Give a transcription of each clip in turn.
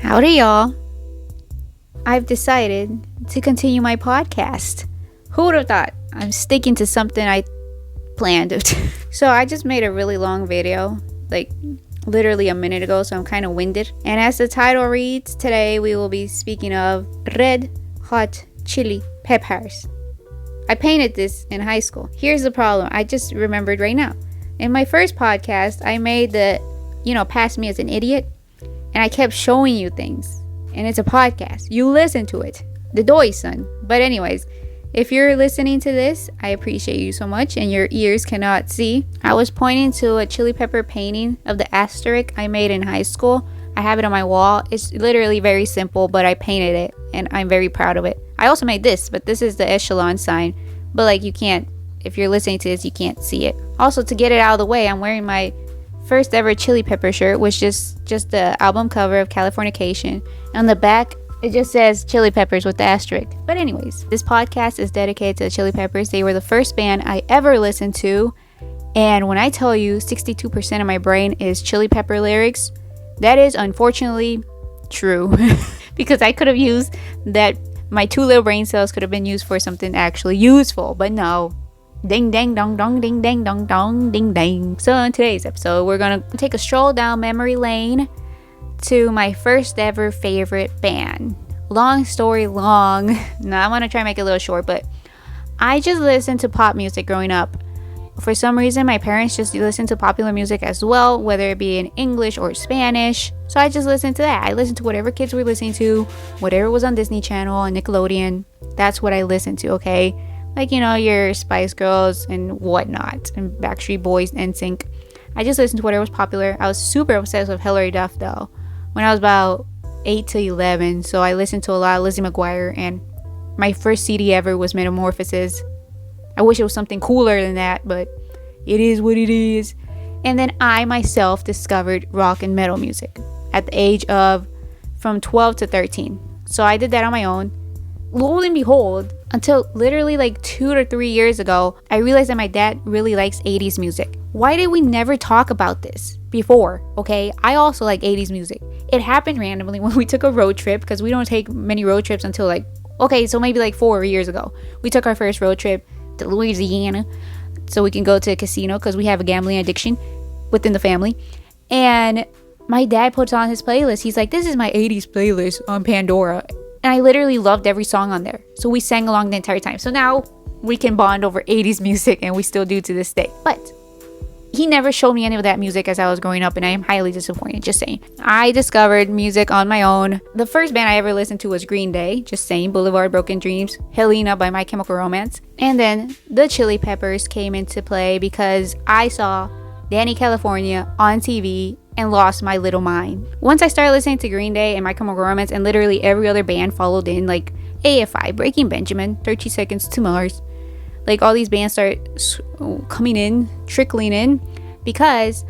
Howdy, y'all. I've decided to continue my podcast. Who would have thought? I'm sticking to something I planned. So I just made a really long video, like literally a minute ago, so I'm kind of winded. And as the title reads, today we will be speaking of red hot chili peppers. I painted this in high school. Here's the problem. I just remembered right now. In my first podcast, I made pass me as an idiot. And I kept showing you things. And it's a podcast. You listen to it. The doy, son. But anyways, if you're listening to this, I appreciate you so much. And your ears cannot see. I was pointing to a chili pepper painting of the asterisk I made in high school. I have it on my wall. It's literally very simple, but I painted it. And I'm very proud of it. I also made this, but this is the echelon sign. But you can't, if you're listening to this, you can't see it. Also, to get it out of the way, I'm wearing my first ever chili pepper shirt, which is just the album cover of Californication. On the back, it just says chili peppers with the asterisk. But anyways, this podcast is dedicated to the Chili Peppers. They were the first band I ever listened to. And when I tell you 62% of my brain is chili pepper lyrics, that is unfortunately true. Because I could have used that, my two little brain cells could have been used for something actually useful. But no. Ding dang dong dong ding dang dong dong ding dang. So in today's episode, we're gonna take a stroll down memory lane to my first ever favorite band. Long story long. Now I'm gonna try and make it a little short, but I just listened to pop music growing up. For some reason, my parents just listened to popular music as well, whether it be in English or Spanish. So I just listened to that. I listened to whatever kids were listening to, whatever was on Disney Channel and Nickelodeon. That's what I listened to, okay? Your Spice Girls and whatnot, and Backstreet Boys, NSYNC. I just listened to whatever was popular. I was super obsessed with Hilary Duff, though, when I was about 8 to 11. So I listened to a lot of Lizzie McGuire, and my first CD ever was Metamorphosis. I wish it was something cooler than that, but it is what it is. And then I myself discovered rock and metal music at the age of from 12 to 13. So I did that on my own. Lo and behold, until literally 2 to 3 years ago, I realized that my dad really likes 80s music. Why did we never talk about this before? Okay, I also like 80s music. It happened randomly when we took a road trip, because we don't take many road trips until maybe 4 years ago. We took our first road trip to Louisiana so we can go to a casino, because we have a gambling addiction within the family. And my dad puts on his playlist. He's like, this is my 80s playlist on Pandora. And I literally loved every song on there. So we sang along the entire time. So now we can bond over 80s music, and we still do to this day. But he never showed me any of that music as I was growing up, and I am highly disappointed, just saying. I discovered music on my own. The first band I ever listened to was Green Day, just saying. Boulevard Broken Dreams, Helena by My Chemical Romance. And then the Chili Peppers came into play because I saw Danny California on TV and lost my little mind. Once I started listening to Green Day and My Chemical Romance, and literally every other band followed in, like AFI, Breaking Benjamin, 30 Seconds to Mars. All these bands start coming in, trickling in, because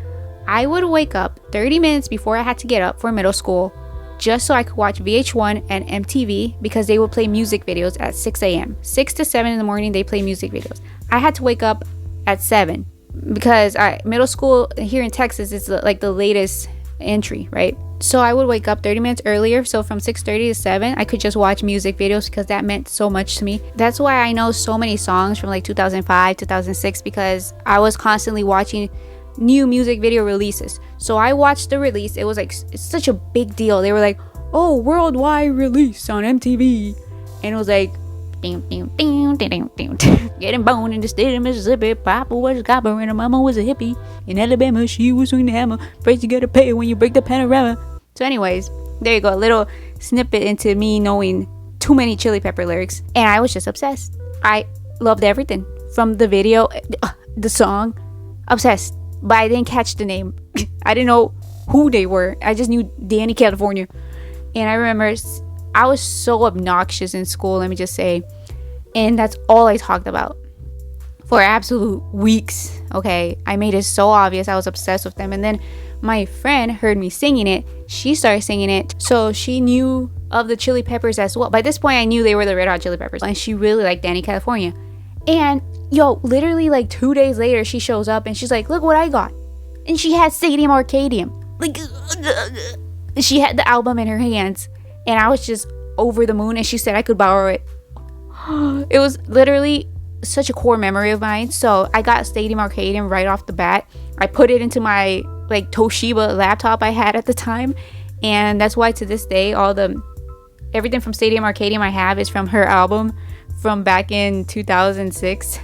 I would wake up 30 minutes before I had to get up for middle school just so I could watch VH1 and MTV, because they would play music videos at 6 a.m. 6 to 7 in the morning, they play music videos. I had to wake up at 7 because middle school here in Texas is the latest entry, right? So I would wake up 30 minutes earlier, so from 6:30 to 7 I could just watch music videos, because that meant so much to me. That's why I know so many songs from 2005 2006, because I was constantly watching new music video releases. So I watched the release. It was it's such a big deal. They were like, oh, worldwide release on MTV, and it was like getting born in the state of Mississippi, Papa was a copper and her mama was a hippie. In Alabama, she was swinging the hammer. Price you gotta pay when you break the panorama. So anyways, there you go, a little snippet into me knowing too many Chili Pepper lyrics. And I was just obsessed. I loved everything from the video, the song, obsessed. But I didn't catch the name. I didn't know who they were. I just knew Danny California. And I remember I was so obnoxious in school, let me just say. And that's all I talked about for absolute weeks. Okay, I made it so obvious I was obsessed with them. And then my friend heard me singing it. She started singing it, so she knew of the Chili Peppers as well. By this point, I knew they were the Red Hot Chili Peppers, and she really liked Danny California. And literally 2 days later, she shows up and she's like, look what I got. And she had Stadium Arcadium. She had the album in her hands, and I was just over the moon, and she said I could borrow it. It was literally such a core memory of mine. So I got Stadium Arcadium right off the bat. I put it into my like Toshiba laptop I had at the time, and that's why to this day everything from Stadium Arcadium I have is from her album from back in 2006.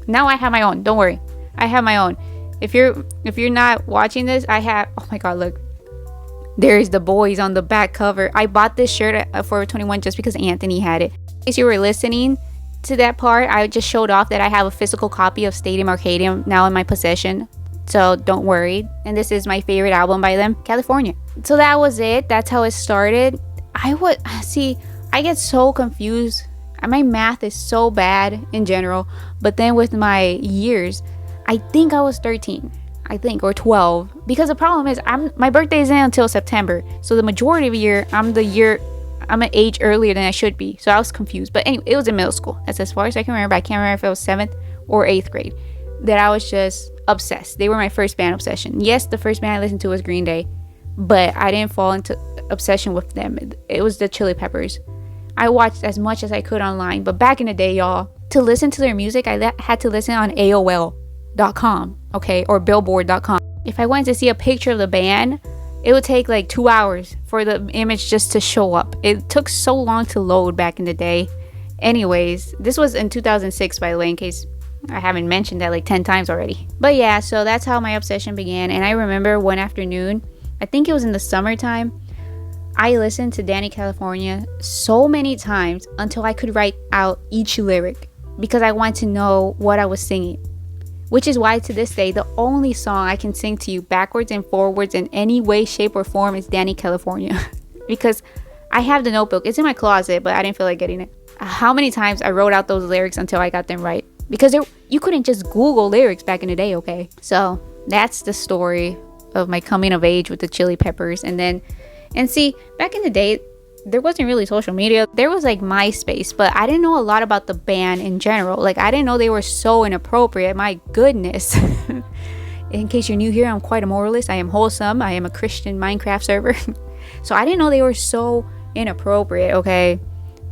Now I have my own. Don't worry, I have my own. If you're not watching this, I have. Oh my god, look. There's the boys on the back cover. I bought this shirt at Forever 21 just because Anthony had it. In case you were listening to that part, I just showed off that I have a physical copy of Stadium Arcadium now in my possession. So don't worry. And this is my favorite album by them, California. So that was it. That's how it started. I get so confused. My math is so bad in general. But then with my years, I think I was 13. Or 12, because the problem is my birthday isn't until September, so the majority of the year I'm an age earlier than I should be. So I was confused. But anyway, it was in middle school. That's as far as I can remember. I can't remember if it was 7th or 8th grade that I was just obsessed. They were my first band obsession. Yes, the first band I listened to was Green Day, but I didn't fall into obsession with them. It was the Chili Peppers. I watched as much as I could online, but back in the day, y'all, to listen to their music, I had to listen on AOL.com, okay, or billboard.com. If I wanted to see a picture of the band, it would take like 2 hours for the image just to show up. It took so long to load back in the day. Anyways, this was in 2006, by the way, in case I haven't mentioned that like 10 times already. But yeah, so that's how my obsession began. And I remember one afternoon, I think it was in the summertime, I listened to Danny California so many times until I could write out each lyric because I wanted to know what I was singing. Which is why to this day, the only song I can sing to you backwards and forwards in any way, shape, or form is Danny California. Because I have the notebook. It's in my closet, but I didn't feel like getting it. How many times I wrote out those lyrics until I got them right. Because you couldn't just Google lyrics back in the day, okay? So that's the story of my coming of age with the Chili Peppers. And see, back in the day, there wasn't really social media. There was like MySpace, but I didn't know a lot about the band in general. Like, I didn't know they were so inappropriate. My goodness. In case you're new here, I'm quite a moralist. I am wholesome. I am a Christian Minecraft server. So I didn't know they were so inappropriate, okay?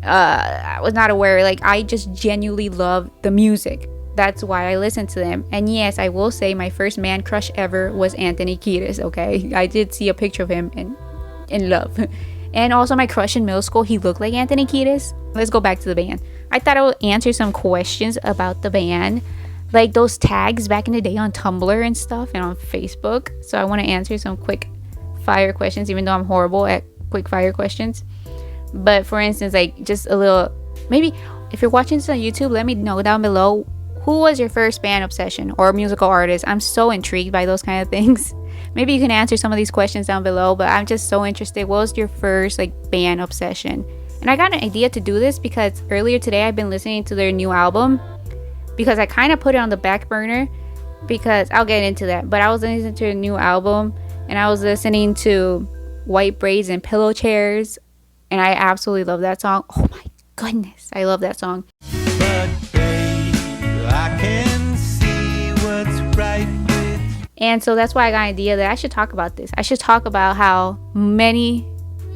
I was not aware. Like, I just genuinely love the music. That's why I listened to them. And yes, I will say my first man crush ever was Anthony Kiedis, okay? I did see a picture of him in love. And also my crush in middle school, he looked like Anthony Kiedis. Let's go back to the band. I thought I would answer some questions about the band, like those tags back in the day on Tumblr and stuff and on Facebook. So I want to answer some quick fire questions, even though I'm horrible at quick fire questions. But for instance, like just a little, maybe if you're watching this on YouTube, let me know down below, who was your first band obsession or musical artist? I'm so intrigued by those kind of things. Maybe you can answer some of these questions down below, but I'm just so interested. What was your first like band obsession? And I got an idea to do this because earlier today I've been listening to their new album, because I kind of put it on the back burner because I'll get into that. But I was listening to a new album and I was listening to White Braids and Pillow Chairs, and I absolutely love that song. Oh my goodness, I love that song. But babe, I can see what's right. And so that's why I got an idea that I should talk about this. I should talk about how many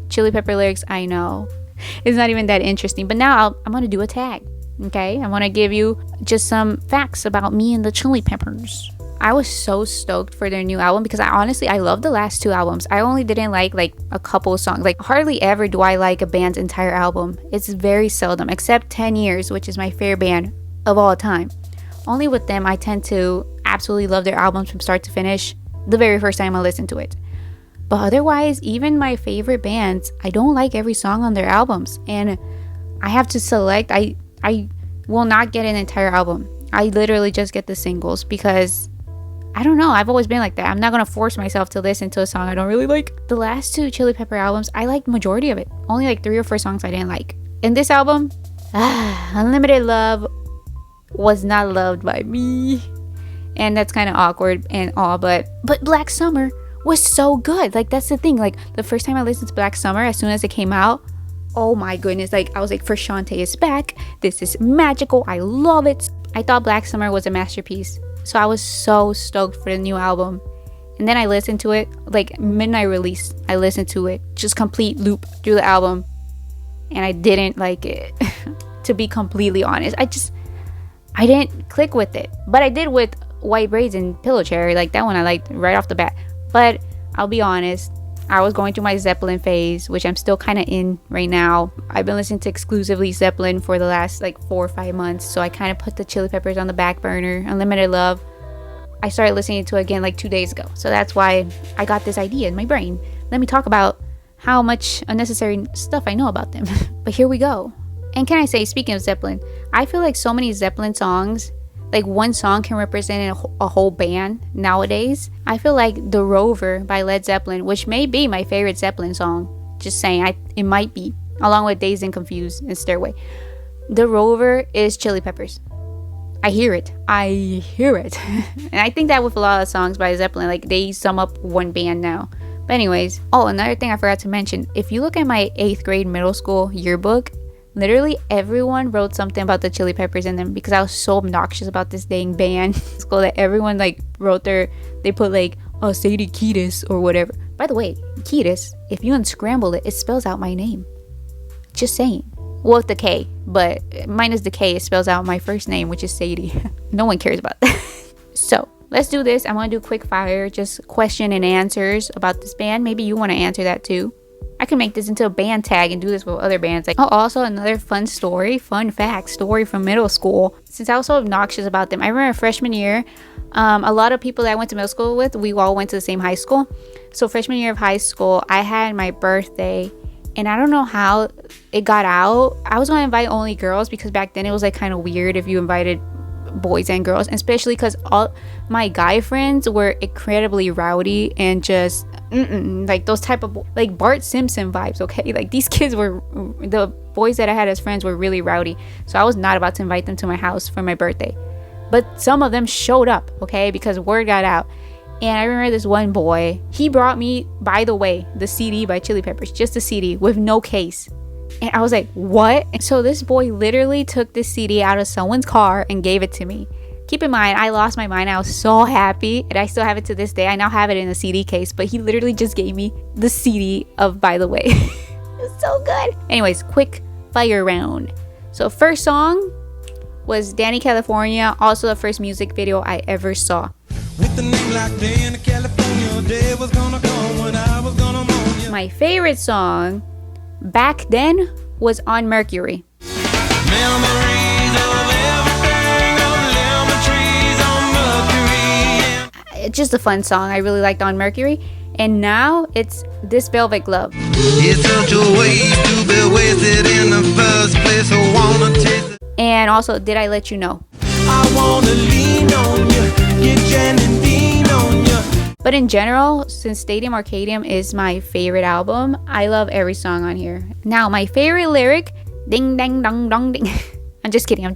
Chili Pepper lyrics I know. It's not even that interesting. But now I'm going to do a tag. Okay? I want to give you just some facts about me and the Chili Peppers. I was so stoked for their new album because I love the last two albums. I only didn't like a couple of songs. Like hardly ever do I like a band's entire album. It's very seldom, except 10 Years, which is my favorite band of all time. Only with them, I tend to absolutely love their albums from start to finish the very first time I listen to it. But otherwise, even my favorite bands, I don't like every song on their albums. And I have to select. I will not get an entire album. I literally just get the singles because I don't know. I've always been like that. I'm not going to force myself to listen to a song I don't really like. The last two Chili Pepper albums, I liked the majority of it. Only like 3 or 4 songs I didn't like. In this album, Unlimited Love was not loved by me. And that's kind of awkward and all, but Black Summer was so good. Like, that's the thing. Like, the first time I listened to Black Summer, as soon as it came out, oh my goodness, like I was like, Frashante is back. This is magical. I love it. I thought Black Summer was a masterpiece. So I was so stoked for the new album. And then I listened to it, like midnight release. I listened to it, just complete loop through the album. And I didn't like it. To be completely honest. I didn't click with it. But I did with White Braids and Pillow Cherry. Like that one I liked right off the bat. But I'll be honest, I was going through my Zeppelin phase, which I'm still kind of in right now. I've been listening to exclusively Zeppelin for the last like 4 or 5 months. So I kind of put the Chili Peppers on the back burner. Unlimited Love, I started listening to it again like 2 days ago. So that's why I got this idea in my brain. Let me talk about how much unnecessary stuff I know about them. But here we go. And can I say, speaking of Zeppelin, I feel like so many Zeppelin songs, like one song can represent a whole band nowadays. I feel like The Rover by Led Zeppelin, which may be my favorite Zeppelin song. Just saying, it might be. Along with Dazed and Confused and Stairway. The Rover is Chili Peppers. I hear it. And I think that with a lot of songs by Zeppelin, like they sum up one band now. But anyways, another thing I forgot to mention. If you look at my 8th grade middle school yearbook, literally everyone wrote something about the Chili Peppers in them because I was so obnoxious about this dang band. School that everyone like wrote they put like, oh, Sadie Kiedis or whatever. By the way, Kiedis, if you unscramble it, it spells out my name. Just saying. Well, with the K, but minus the K, it spells out my first name, which is Sadie. No one cares about that. So, let's do this. I'm going to do quick fire, just question and answers about this band. Maybe you want to answer that too. I can make this into a band tag and do this with other bands. Also another fun fact story from middle school. Since I was so obnoxious about them, I remember freshman year, a lot of people that I went to middle school with, we all went to the same high school. So freshman year of high school, I had my birthday. And I don't know how it got out. I was going to invite only girls because back then it was like kind of weird if you invited boys and girls. And especially because all my guy friends were incredibly rowdy and just like those type of like Bart Simpson vibes, okay? Like these kids the boys that I had as friends were really rowdy. So I was not about to invite them to my house for my birthday. But some of them showed up, okay? Because word got out. And I remember this one boy, he brought me, by the way, the CD by Chili Peppers, just the CD with no case. And I was like, what? And so this boy literally took this CD out of someone's car and gave it to me. Keep in mind, I lost my mind. I was so happy. And I still have it to this day. I now have it in a CD case. But he literally just gave me the CD of By the Way. It's so good. Anyways, quick fire round. So first song was Danny California. Also the first music video I ever saw. With the name like Danny California, day was gonna come when I was gonna moan you. My favorite song back then was On Mercury. Memories of everything, of lemon trees on Mercury. It's just a fun song. I really liked On Mercury. And now it's This Velvet Glove. It's such a waste to be wasted in the first place. I wanna taste it. And also Did I Let You Know? I wanna lean on you. But in general, since Stadium Arcadium is my favorite album, I love every song on here. Now, my favorite lyric, ding dang dong dong ding. I'm just kidding.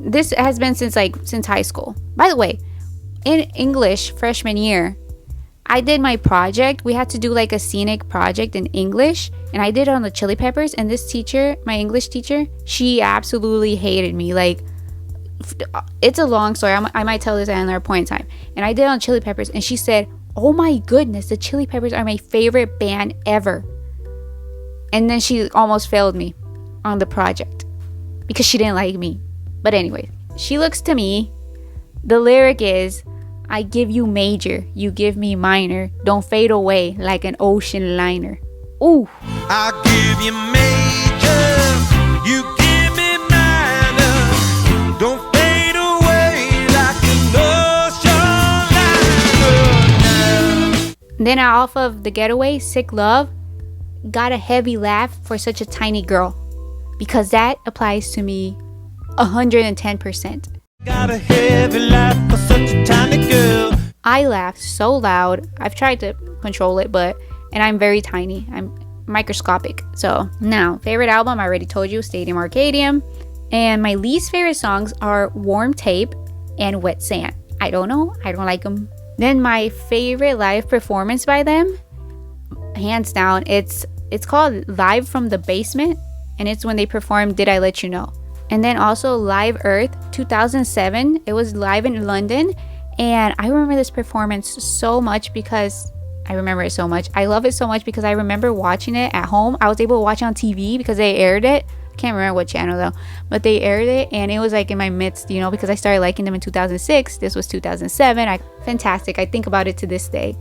This has been since high school. By the way, in English freshman year, I did my project. We had to do like a scenic project in English, and I did it on the Chili Peppers. And this teacher, my English teacher, she absolutely hated me. Like, it's a long story. I might tell this at another point in time. And I did it on Chili Peppers, and she said, oh my goodness, the Chili Peppers are my favorite band ever. And then she almost failed me on the project because she didn't like me. But anyway, she looks to me. The lyric is, I give you major, you give me minor. Don't fade away like an ocean liner. Ooh. I give you major, you give me minor. Don't fade away like an ocean liner. Then off of The Getaway, Sick Love, got a heavy laugh for such a tiny girl. Because that applies to me 110%. Got a heavy laugh for such a tiny girl. I laugh so loud. I've tried to control it, and I'm very tiny. I'm microscopic. So now, favorite album, I already told you, Stadium Arcadium. And my least favorite songs are Warm Tape and Wet Sand. I don't know. I don't like them. Then my favorite live performance by them, hands down, it's called Live from the Basement. And it's when they performed Did I Let You Know? And then also Live Earth 2007. It was live in London. And I remember this performance so much because I remember it so much. I love it so much because I remember watching it at home. I was able to watch it on TV because they aired it. I can't remember what channel though, but they aired it, and it was like in my midst, you know, because I started liking them in 2006. This was 2007. Fantastic. I think about it to this day.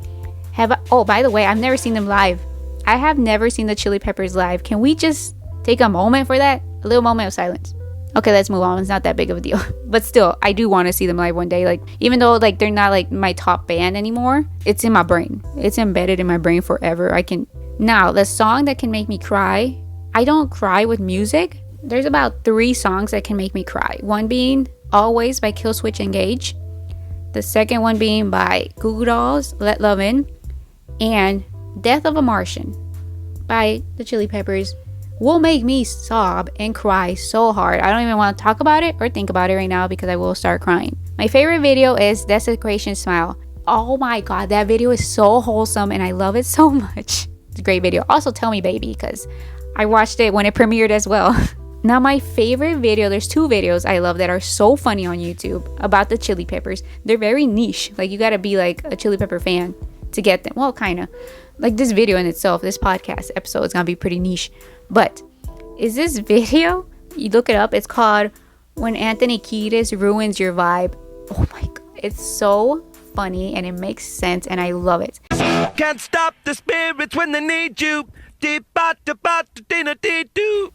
Oh, by the way, I've never seen them live. I have never seen the Chili Peppers live. Can we just take a moment for that? A little moment of silence. Okay, let's move on. It's not that big of a deal. But still, I do want to see them live one day. Like, even though like they're not like my top band anymore, it's in my brain. It's embedded in my brain forever. Now, the song that can make me cry, I don't cry with music. There's about 3 songs that can make me cry. One being Always by Killswitch Engage. The second one being by Goo Goo Dolls, Let Love In. And Death of a Martian by the Chili Peppers will make me sob and cry so hard. I don't even want to talk about it or think about it right now because I will start crying. My favorite video is Desecration Smile. Oh my god, that video is so wholesome and I love it so much. It's a great video. Also, Tell Me Baby, because I watched it when it premiered as well. Now, my favorite video, there's 2 videos I love that are so funny on YouTube about the Chili Peppers. They're very niche. Like, you gotta be like a Chili Pepper fan to get them. Well, kind of. Like, this video in itself, this podcast episode is gonna be pretty niche. But is this video, you look it up, it's called When Anthony Kiedis Ruins Your Vibe. Oh my god, it's so funny and it makes sense and I love it. Can't stop the spirits when they need you.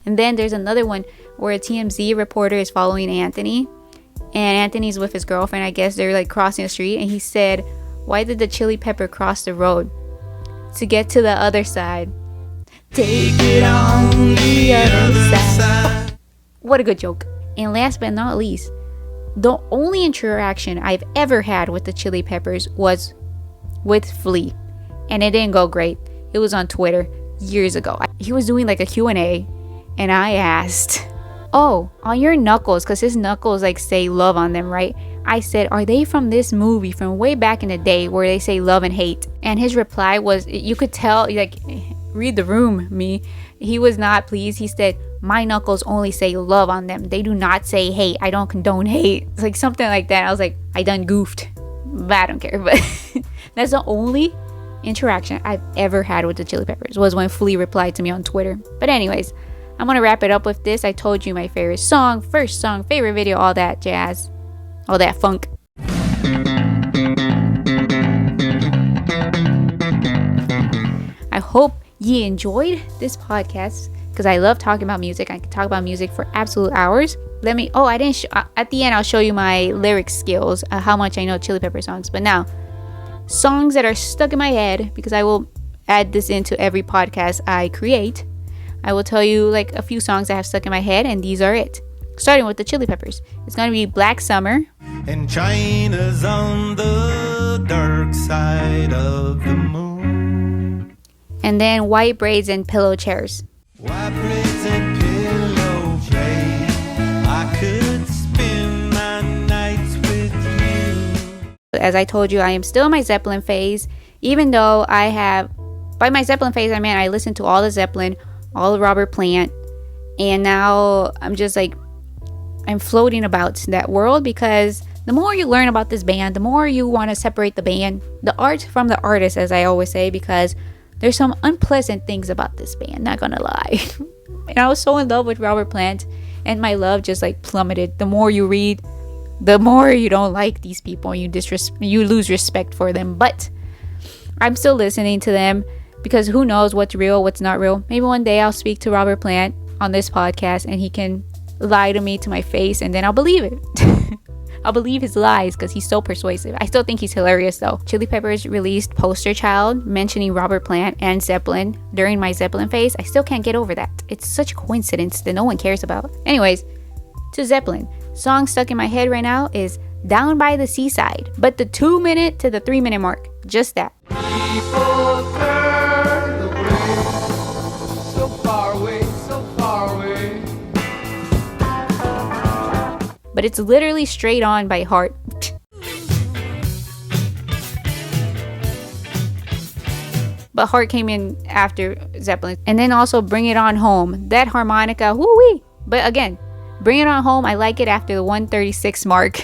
And then there's another one where a TMZ reporter is following Anthony, and Anthony's with his girlfriend. I guess they're like crossing the street, and he said, "Why did the Chili Pepper cross the road? To get to the other side. Take it on the other side." What a good joke. And last but not least, the only interaction I've ever had with the Chili Peppers was with Flea, and it didn't go great. It was on Twitter years ago. He was doing like a Q&A, and I asked, "Oh, on your knuckles," because his knuckles like say love on them, right? I said, "Are they from this movie from way back in the day where they say love and hate?" And his reply was, you could tell, like, read the room, me. He was not pleased. He said, "My knuckles only say love on them. They do not say hate. I don't condone hate." It's like something like that. I was like, I done goofed. But I don't care. But that's the only interaction I've ever had with the Chili Peppers, was when Flea replied to me on Twitter. But anyways, I'm gonna wrap it up with this. I told you my favorite song, first song, favorite video, all that jazz, all that funk. I hope you enjoyed this podcast because I love talking about music. I can talk about music for absolute hours. I didn't at the end I'll show you my lyric skills, how much I know Chili Pepper songs. But now, songs that are stuck in my head, because I will add this into every podcast I create. I will tell you like a few songs that have stuck in my head, and these are it. Starting with the Chili Peppers. It's going to be Black Summer. And China's on the dark side of the moon. And then White Braids and Pillow Chairs. White braids and pillow chairs. I could spend my nights with you. As I told you, I am still in my Zeppelin phase. Even though by my Zeppelin phase, I meant I listened to all the Zeppelin, all the Robert Plant. And now I'm just like, I'm floating about that world, because the more you learn about this band, the more you want to separate the band, the art from the artist, as I always say, because there's some unpleasant things about this band, not gonna lie. And I was so in love with Robert Plant, and my love just like plummeted. The more you read, the more you don't like these people, and you lose respect for them. But I'm still listening to them, because who knows what's real, what's not real. Maybe one day I'll speak to Robert Plant on this podcast, and he can lie to me to my face, and then I'll believe it. I'll believe his lies, because he's so persuasive. I still think he's hilarious though. Chili Peppers released Poster Child mentioning Robert Plant and Zeppelin during my Zeppelin phase. I still can't get over that. It's such a coincidence that no one cares about. Anyways, to Zeppelin. Song stuck in my head right now is Down by the Seaside, but the 2 minute to the 3 minute mark, just that. People turn away, so far away, so far away. But it's literally straight on by heart. But Heart came in after Zeppelin. And then also Bring It On Home. That harmonica, woo-wee. But again, Bring It On Home, I like it after the 136 mark.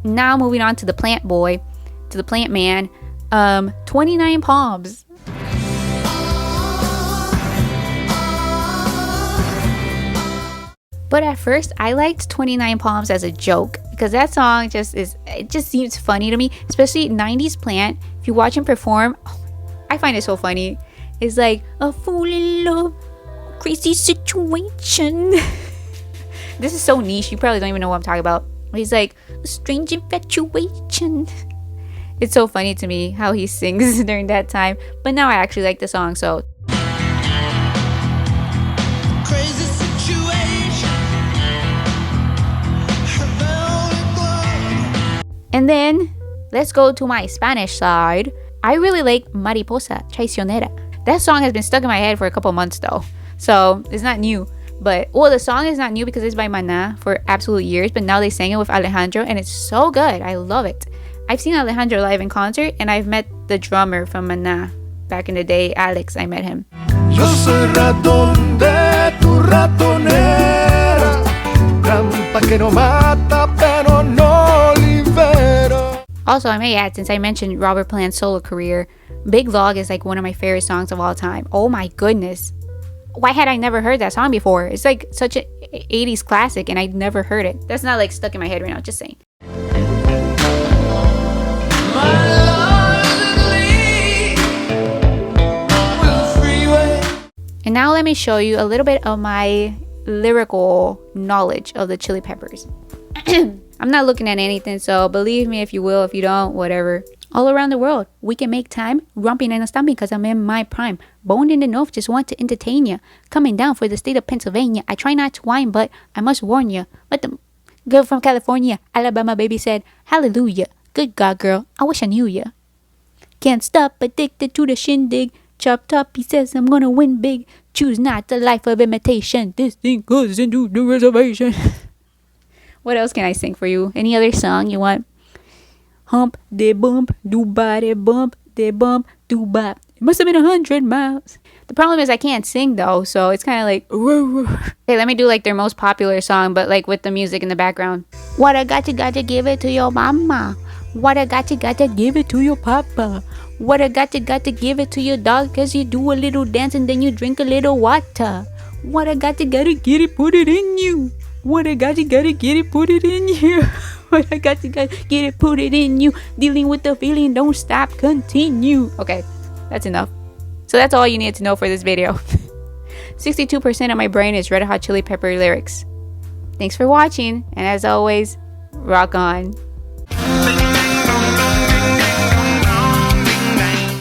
Now moving on to the plant boy, to the plant man. 29 Palms. But at first, I liked 29 Palms as a joke because that song just seems funny to me, especially 90s Plant. If you watch him perform, I find it so funny. It's like a fool in love, crazy situation. This is so niche, you probably don't even know what I'm talking about. He's like, a strange infatuation. It's so funny to me how he sings during that time. But now I actually like the song, so. Crazy situation. And then, let's go to my Spanish side. I really like Mariposa Traicionera. That song has been stuck in my head for a couple months though. So, it's not new. But, well, the song is not new because it's by Maná for absolute years. But now they sang it with Alejandro and it's so good. I love it. I've seen Alejandro live in concert and I've met the drummer from Maná. Back in the day, Alex, I met him. Yo soy ratón de tu ratonera, trampa que no mata pero no libera. Also, I may add, since I mentioned Robert Plant's solo career, Big Log is like one of my favorite songs of all time. Oh my goodness. Why had I never heard that song before? It's like such an 80s classic and I'd never heard it. That's not like stuck in my head right now, just saying. And now let me show you a little bit of my lyrical knowledge of the Chili Peppers. I'm not looking at anything, so believe me if you will, if you don't, whatever. All around the world, we can make time. Romping and stumping because I'm in my prime. Boned in the north, just want to entertain ya. Coming down for the state of Pennsylvania. I try not to whine, but I must warn ya. But the girl from California, Alabama baby said, hallelujah. Good God, girl, I wish I knew ya. Can't stop, addicted to the shindig. Chop top, he says I'm gonna win big. Choose not the life of imitation. This thing goes into the reservation. What else can I sing for you? Any other song you want? Hump, de bump, do body bump, de bump, do bop. It must have been 100 miles. The problem is I can't sing though, so it's kind of like. Hey, let me do like their most popular song, but like with the music in the background. What I got to give it to your mama. What I got to give it to your papa. What I got to give it to your dog, cause you do a little dance and then you drink a little water. What I got to get it, put it in you. What I got to get it, put it in you. What I got to get it, put it in you. Dealing with the feeling, don't stop, continue. Okay, that's enough. So that's all you need to know for this video. 62% of my brain is Red Hot Chili Pepper lyrics. Thanks for watching, and as always, rock on.